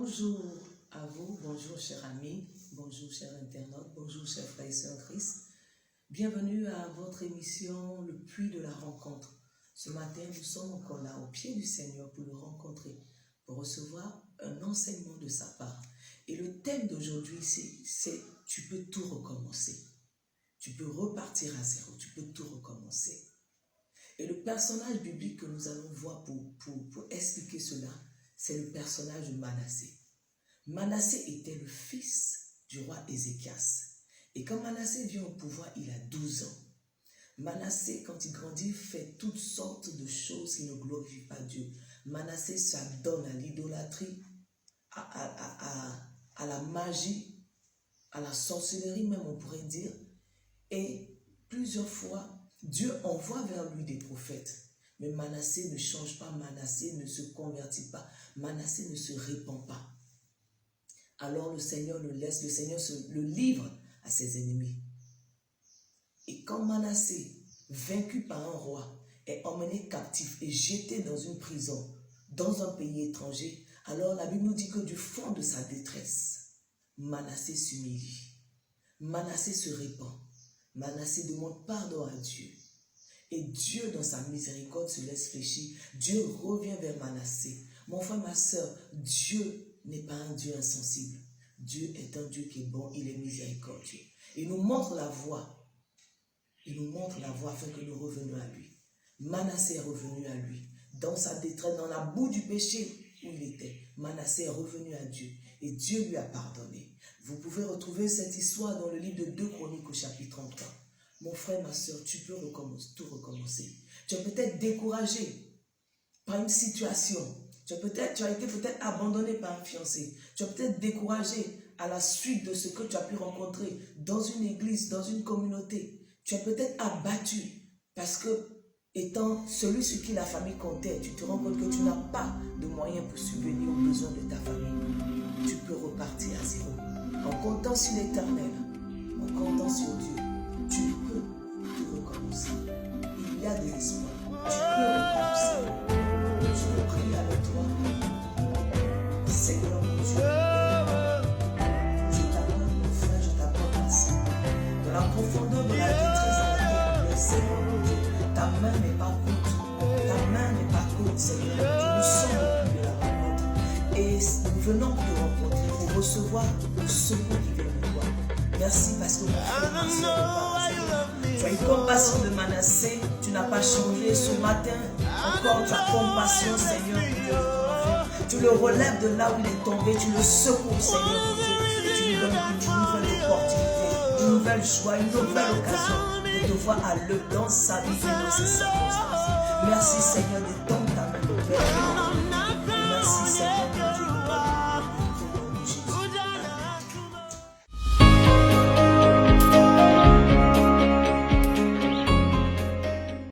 Bonjour à vous, bonjour chers amis, bonjour chers internautes, bonjour chers frères et sœurs en Christ. Bienvenue à votre émission Le Puits de la Rencontre. Ce matin, nous sommes encore là au pied du Seigneur pour le rencontrer, pour recevoir un enseignement de sa part. Et le thème d'aujourd'hui, c'est tu peux tout recommencer. Tu peux repartir à zéro, tu peux tout recommencer. Et le personnage biblique que nous allons voir pour expliquer cela, c'est le personnage de Manassé. Manassé était le fils du roi Ézéchias. Et quand Manassé vient au pouvoir, il a 12 ans. Manassé, quand il grandit, fait toutes sortes de choses qui ne glorifient pas Dieu. Manassé s'adonne à l'idolâtrie, à la magie, à la sorcellerie même, on pourrait dire. Et plusieurs fois, Dieu envoie vers lui des prophètes. Mais Manassé ne change pas, Manassé ne se convertit pas, Manassé ne se répand pas. Alors le Seigneur le laisse, le Seigneur le livre à ses ennemis. Et quand Manassé, vaincu par un roi, est emmené captif et jeté dans une prison, dans un pays étranger, alors la Bible nous dit que du fond de sa détresse, Manassé s'humilie. Manassé se répand. Manassé demande pardon à Dieu. Et Dieu, dans sa miséricorde, se laisse fléchir. Dieu revient vers Manassé. Mon frère, ma soeur, Dieu n'est pas un Dieu insensible. Dieu est un Dieu qui est bon, il est miséricordieux. Il nous montre la voie. Il nous montre la voie afin que nous revenions à lui. Manassé est revenu à lui. Dans sa détresse, dans la boue du péché où il était, Manassé est revenu à Dieu. Et Dieu lui a pardonné. Vous pouvez retrouver cette histoire dans le livre de 2 Chroniques au chapitre 33. Mon frère, ma soeur, tu peux tout recommencer. Tu es peut-être découragé par une situation. Tu as été peut-être abandonné par un fiancé. Tu es peut-être découragé à la suite de ce que tu as pu rencontrer dans une église, dans une communauté. Tu es peut-être abattu parce que, étant celui sur qui la famille comptait, tu te rends compte que tu n'as pas de moyens pour subvenir aux besoins de ta famille. Tu peux repartir à zéro. En comptant sur l'Éternel, en comptant sur Dieu, tu peux tout recommencer. Il y a de l'espoir. Tu peux recommencer. Je veux prier avec toi. Seigneur mon Dieu, je t'appelle mon frère, je t'appelle ma soeur. Dans la profondeur de la détresse dans laquelle on est, Seigneur mon Dieu, ta main n'est pas courte. Ta main n'est pas courte, Seigneur mon Dieu. Nous sommes le plus de la rencontre. Et nous venons te rencontrer pour recevoir le secours qui vient de toi. Merci parce que mon frère, ma soeur, tu as une compassion de Manassé, tu n'as pas changé ce matin. Encore tu as compassion, Seigneur, mon Dieu, de ton enfant. Tu le relèves de là où il est tombé, tu le secours, Seigneur, mon Dieu. Et tu lui donnes une nouvelle opportunité, une nouvelle joie, une nouvelle occasion de te voir à l'œuvre dans sa vie et dans ses circonstances. Merci, Seigneur, de ton ta main.